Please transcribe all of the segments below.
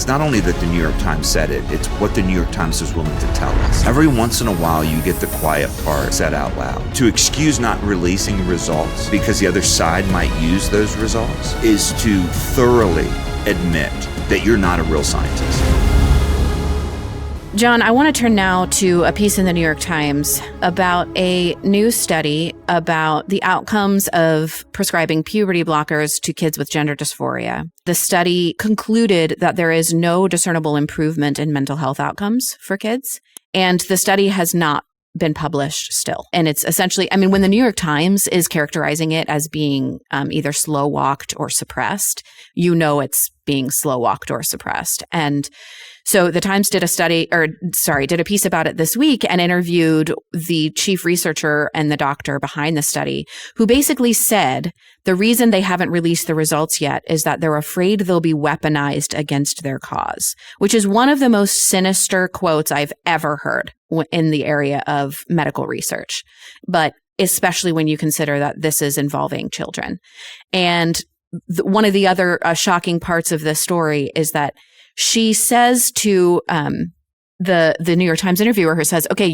not only that the New York Times said it, it's what the New York Times is willing to tell us. Every once in a while, you get the quiet part said out loud. To excuse not releasing results because the other side might use those results is to thoroughly admit that you're not a real scientist. John, I want to turn now to a piece in the New York Times about a new study about the outcomes of prescribing puberty blockers to kids with gender dysphoria. The study concluded that there is no discernible improvement in mental health outcomes for kids, and the study has not been published still. And it's essentially, when the New York Times is characterizing it as being either slow-walked or suppressed, it's being slow-walked or suppressed. And so the Times did a piece about it this week and interviewed the chief researcher and the doctor behind the study, who basically said the reason they haven't released the results yet is that they're afraid they'll be weaponized against their cause, which is one of the most sinister quotes I've ever heard in the area of medical research, but especially when you consider that this is involving children. And one of the other shocking parts of this story is that she says to the New York Times interviewer, who says, okay,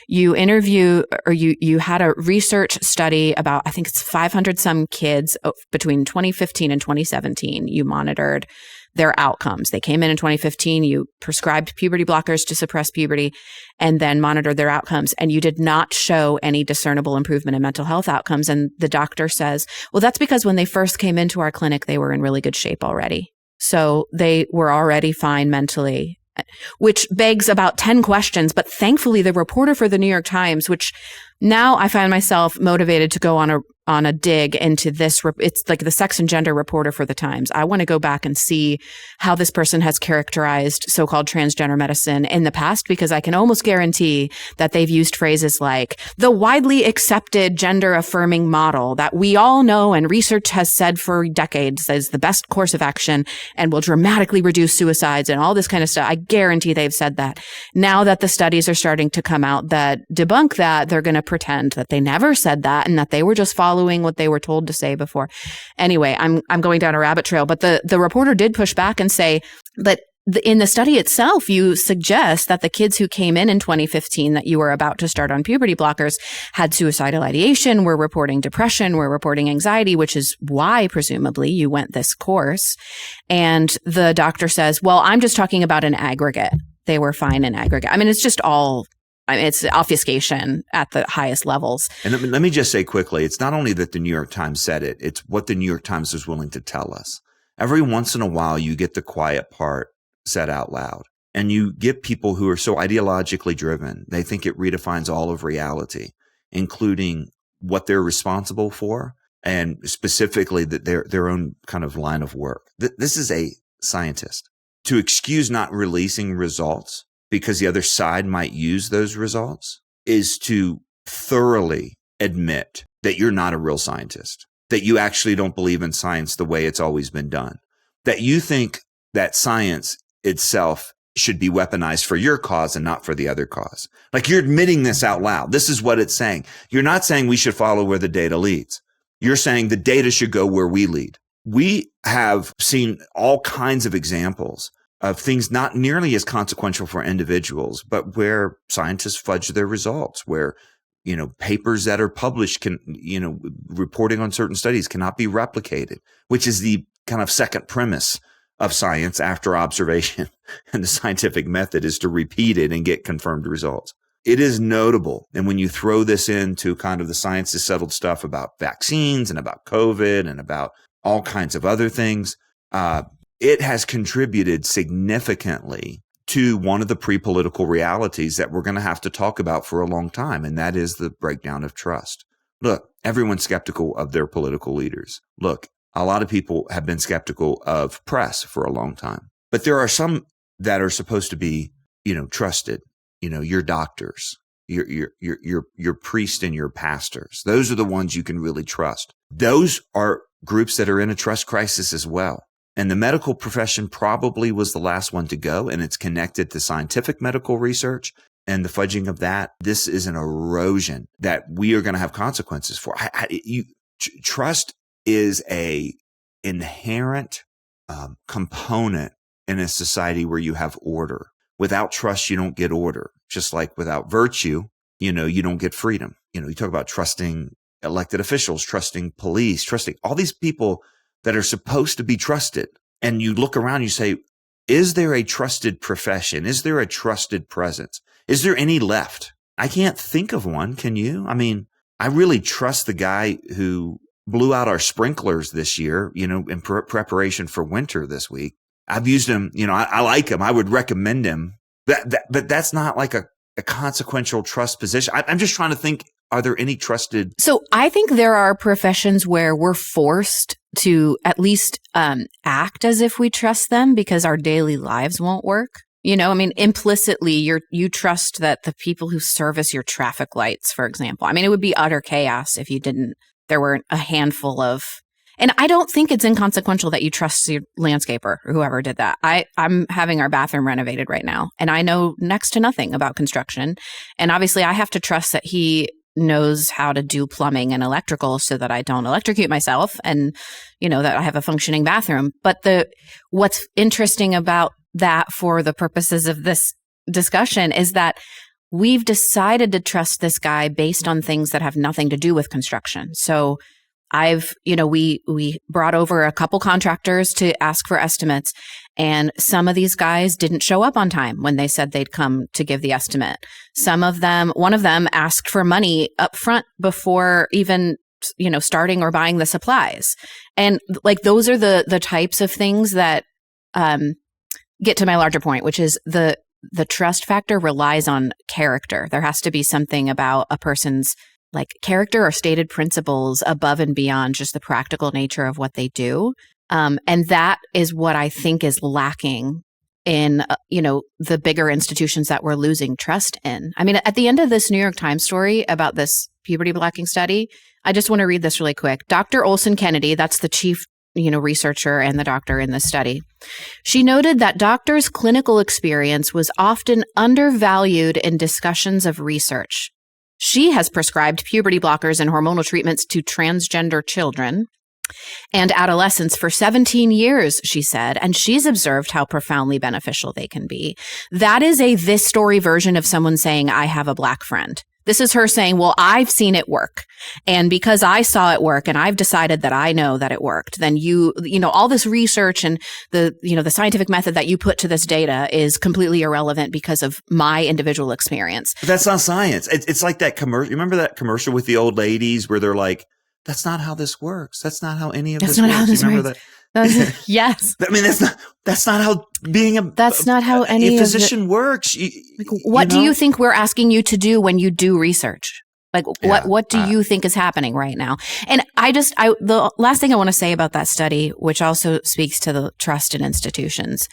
you interview, or you had a research study about, I think it's 500 some kids between 2015 and 2017. You monitored their outcomes. They came in 2015, you prescribed puberty blockers to suppress puberty, and then monitored their outcomes. And you did not show any discernible improvement in mental health outcomes. And the doctor says, well, that's because when they first came into our clinic, they were in really good shape already. So they were already fine mentally, which begs about 10 questions. But thankfully, the reporter for the New York Times, which now I find myself motivated to go on a dig into this. It's like the sex and gender reporter for the Times. I want to go back and see how this person has characterized so-called transgender medicine in the past, because I can almost guarantee that they've used phrases like the widely accepted gender affirming model that we all know and research has said for decades is the best course of action and will dramatically reduce suicides and all this kind of stuff. I guarantee they've said that. Now that the studies are starting to come out that debunk that, they're going to pretend that they never said that and that they were just following what they were told to say before. Anyway, I'm going down a rabbit trail, but the reporter did push back and say, but in the study itself, you suggest that the kids who came in 2015 that you were about to start on puberty blockers had suicidal ideation, were reporting depression, were reporting anxiety, which is why presumably you went this course. And the doctor says, well, I'm just talking about an aggregate. They were fine in aggregate. It's just it's obfuscation at the highest levels. And let me just say quickly, it's not only that the New York Times said it, it's what the New York Times is willing to tell us. Every once in a while, you get the quiet part said out loud. And you get people who are so ideologically driven, they think it redefines all of reality, including what they're responsible for and specifically their own kind of line of work. This is a scientist. To excuse not releasing results because the other side might use those results is to thoroughly admit that you're not a real scientist, that you actually don't believe in science the way it's always been done, that you think that science itself should be weaponized for your cause and not for the other cause. Like, you're admitting this out loud. This is what it's saying. You're not saying we should follow where the data leads. You're saying the data should go where we lead. We have seen all kinds of examples of things not nearly as consequential for individuals, but where scientists fudge their results, where, papers that are published can, reporting on certain studies cannot be replicated, which is the kind of second premise of science after observation. And the scientific method is to repeat it and get confirmed results. It is notable. And when you throw this into kind of the science is settled stuff about vaccines and about COVID and about all kinds of other things, it has contributed significantly to one of the pre-political realities that we're going to have to talk about for a long time, and that is the breakdown of trust. Look, everyone's skeptical of their political leaders. Look, a lot of people have been skeptical of press for a long time, but there are some that are supposed to be, trusted. Your doctors, your priests and your pastors. Those are the ones you can really trust. Those are groups that are in a trust crisis as well. And the medical profession probably was the last one to go, and it's connected to scientific medical research and the fudging of that. This is an erosion that we are going to have consequences for. Trust is a inherent component in a society where you have order. Without trust, you don't get order. Just like without virtue, you don't get freedom. You talk about trusting elected officials, trusting police, trusting all these people that are supposed to be trusted. And you look around, you say, is there a trusted profession? Is there a trusted presence? Is there any left? I can't think of one. Can you? I mean, I really trust the guy who blew out our sprinklers this year, in preparation for winter this week. I've used him, I like him. I would recommend him. But that's not like a consequential trust position. I'm just trying to think, are there any trusted? So I think there are professions where we're forced to at least act as if we trust them because our daily lives won't work. Implicitly, you trust that the people who service your traffic lights, for example, it would be utter chaos if there weren't a handful of, and I don't think it's inconsequential that you trust your landscaper or whoever did that. I'm having our bathroom renovated right now, and I know next to nothing about construction. And obviously I have to trust that he knows how to do plumbing and electrical so that I don't electrocute myself and, that I have a functioning bathroom. But what's interesting about that for the purposes of this discussion is that we've decided to trust this guy based on things that have nothing to do with construction. So we brought over a couple contractors to ask for estimates, and some of these guys didn't show up on time when they said they'd come to give the estimate. One of them asked for money up front before even, starting or buying the supplies. And like, those are the types of things that, get to my larger point, which is the trust factor relies on character. There has to be something about a person's like character or stated principles above and beyond just the practical nature of what they do. And that is what I think is lacking in, the bigger institutions that we're losing trust in. At the end of this New York Times story about this puberty blocking study, I just want to read this really quick. Dr. Olson Kennedy, that's the chief researcher and the doctor in this study. She noted that doctors' clinical experience was often undervalued in discussions of research. She has prescribed puberty blockers and hormonal treatments to transgender children and adolescents for 17 years, she said, and she's observed how profoundly beneficial they can be. That is this story version of someone saying, I have a Black friend. This is her saying, well, I've seen it work. And because I saw it work and I've decided that I know that it worked, then all this research and the scientific method that you put to this data is completely irrelevant because of my individual experience. But that's not science. It's like that commercial. Remember that commercial with the old ladies where they're like, that's not how this works. That's not how any of this works. That's not how this works. That? Yes. That's not how being that's not how any a physician works. What do you think we're asking you to do when you do research? What do you think is happening right now? And the last thing I want to say about that study, which also speaks to the trust in institutions,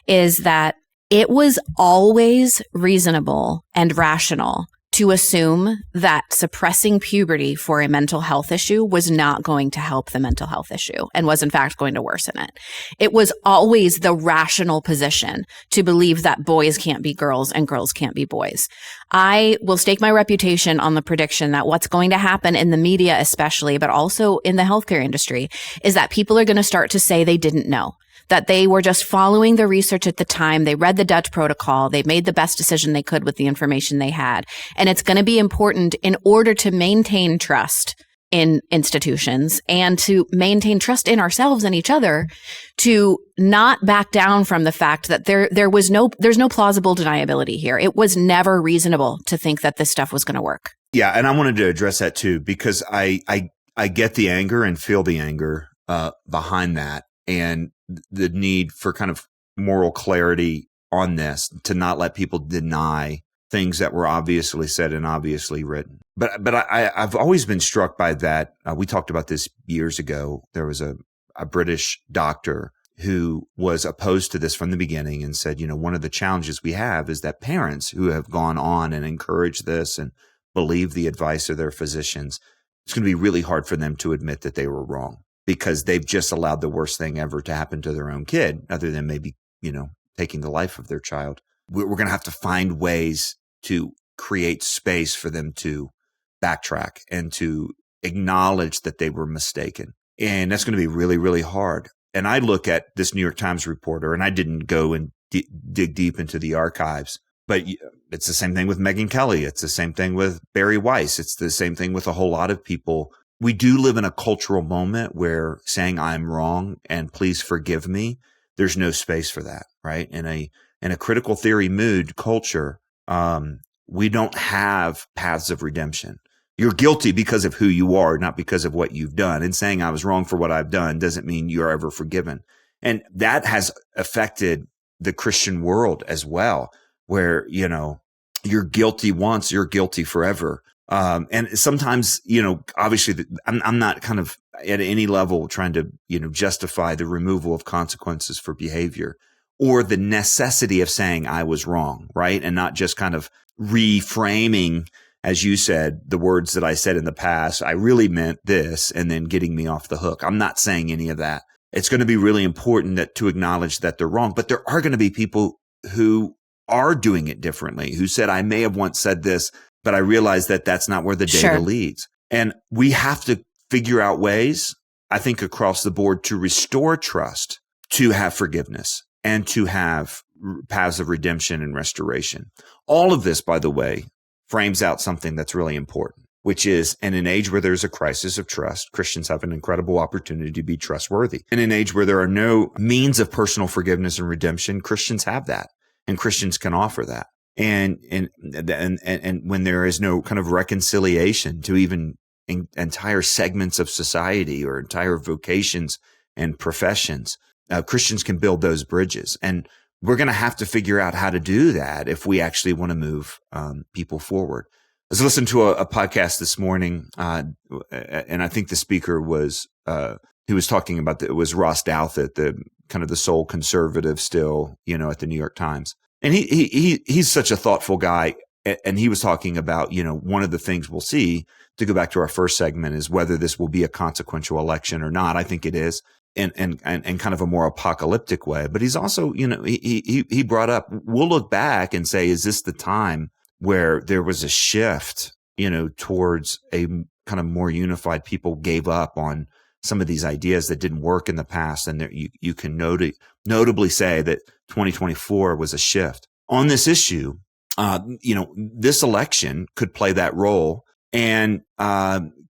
is that it was always reasonable and rational to assume that suppressing puberty for a mental health issue was not going to help the mental health issue and was in fact going to worsen it. It was always the rational position to believe that boys can't be girls and girls can't be boys. I will stake my reputation on the prediction that what's going to happen in the media especially, but also in the healthcare industry, is that people are going to start to say they didn't know, that they were just following the research at the time. They read the Dutch protocol. They made the best decision they could with the information they had. And it's going to be important in order to maintain trust in institutions and to maintain trust in ourselves and each other, to not back down from the fact that there's no plausible deniability here. It was never reasonable to think that this stuff was going to work. Yeah. And I wanted to address that too, because I get the anger and feel the anger behind that, and the need for kind of moral clarity on this, to not let people deny things that were obviously said and obviously written. But I've always been struck by that. We talked about this years ago. There was a British doctor who was opposed to this from the beginning and said, one of the challenges we have is that parents who have gone on and encouraged this and believe the advice of their physicians, it's going to be really hard for them to admit that they were wrong, because they've just allowed the worst thing ever to happen to their own kid, other than maybe, taking the life of their child. We're going to have to find ways to create space for them to backtrack and to acknowledge that they were mistaken. And that's going to be really, really hard. and I look at this New York Times reporter, and I didn't go and dig deep into the archives, but it's the same thing with Megyn Kelly. It's the same thing with Barry Weiss. It's the same thing with a whole lot of people. We do live in a cultural moment where saying I'm wrong and please forgive me, there's no space for that, right? In a critical theory mood culture, we don't have paths of redemption. You're guilty because of who you are, not because of what you've done. And saying I was wrong for what I've done doesn't mean you're ever forgiven. And that has affected the Christian world as well, where, you're guilty once, you're guilty forever. And sometimes, obviously I'm not kind of at any level trying to, justify the removal of consequences for behavior or the necessity of saying I was wrong, right? And not just kind of reframing, as you said, the words that I said in the past, I really meant this, and then getting me off the hook. I'm not saying any of that. It's going to be really important to acknowledge that they're wrong, but there are going to be people who are doing it differently, who said, I may have once said this, but I realize that that's not where the data leads. And we have to figure out ways, I think, across the board to restore trust, to have forgiveness, and to have paths of redemption and restoration. All of this, by the way, frames out something that's really important, which is in an age where there's a crisis of trust, Christians have an incredible opportunity to be trustworthy. In an age where there are no means of personal forgiveness and redemption, Christians have that, and Christians can offer that. And when there is no kind of reconciliation to even entire segments of society or entire vocations and professions, Christians can build those bridges. And we're going to have to figure out how to do that if we actually want to move people forward. I was listening to a podcast this morning, and I think the speaker was he was talking about it was Ross Douthat, the kind of the sole conservative still, at the New York Times, and he's such a thoughtful guy, and he was talking about one of the things we'll see, to go back to our first segment, is whether this will be a consequential election or not. I think it is. In kind of a more apocalyptic way. But he's also, he brought up, we'll look back and say, is this the time where there was a shift, towards a kind of more unified people gave up on some of these ideas that didn't work in the past. And you can notably say that 2024 was a shift on this issue. This election could play that role and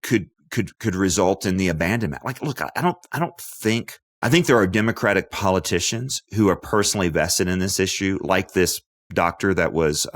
could result in the abandonment. Like, look, I think there are Democratic politicians who are personally vested in this issue, like this doctor that was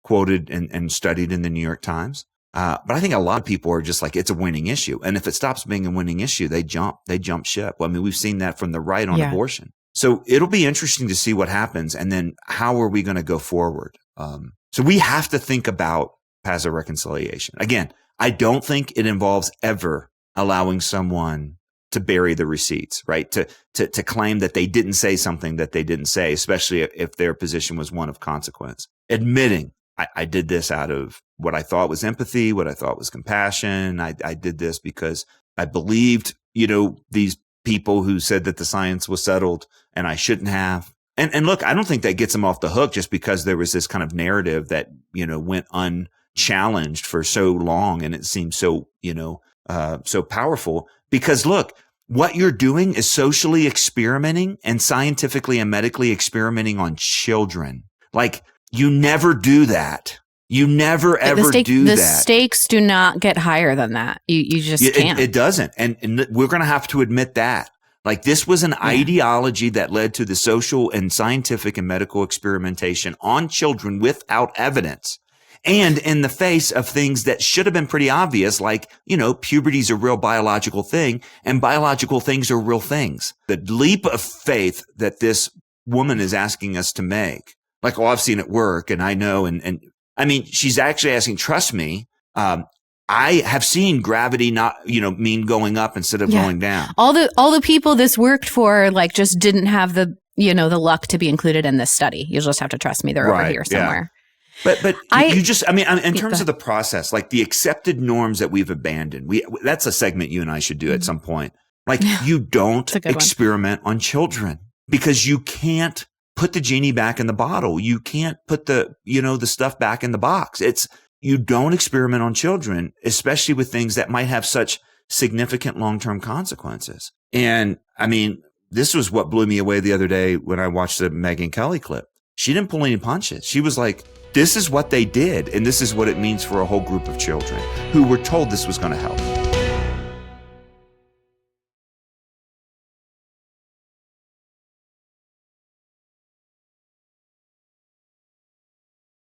quoted and studied in the New York Times. But I think a lot of people are just like, it's a winning issue. And if it stops being a winning issue, they jump ship. Well, I mean, we've seen that from the right on abortion. So it'll be interesting to see what happens. And then how are we going to go forward? So we have to think about paths of reconciliation. Again, I don't think it involves ever allowing someone to bury the receipts, right? To claim that they didn't say something that they didn't say, especially if their position was one of consequence. Admitting, I did this out of what I thought was empathy, what I thought was compassion. I did this because I believed, these people who said that the science was settled and I shouldn't have. And look, I don't think that gets them off the hook just because there was this kind of narrative that, went unchallenged for so long, and it seems so, so powerful. Because look, what you're doing is socially experimenting and scientifically and medically experimenting on children. Like, you never do that. You never ever do that. The stakes do not get higher than that. You just can't. It doesn't, and we're going to have to admit that. Like, this was an ideology that led to the social and scientific and medical experimentation on children without evidence. And in the face of things that should have been pretty obvious, like, puberty is a real biological thing, and biological things are real things. The leap of faith that this woman is asking us to make, like, I've seen it work, and I know, and I mean, she's actually asking, trust me, I have seen gravity not, mean going up instead of going down. All the people this worked for, like, just didn't have the luck to be included in this study. You'll just have to trust me. They're over here somewhere. But in terms of the process, like the accepted norms that we've abandoned, that's a segment you and I should do at some point. Like, you don't experiment on children because you can't put the genie back in the bottle. You can't put the stuff back in the box. You don't experiment on children, especially with things that might have such significant long-term consequences. And I mean, this was what blew me away the other day when I watched the Megyn Kelly clip. She didn't pull any punches. She was like, this is what they did, and this is what it means for a whole group of children who were told this was going to help.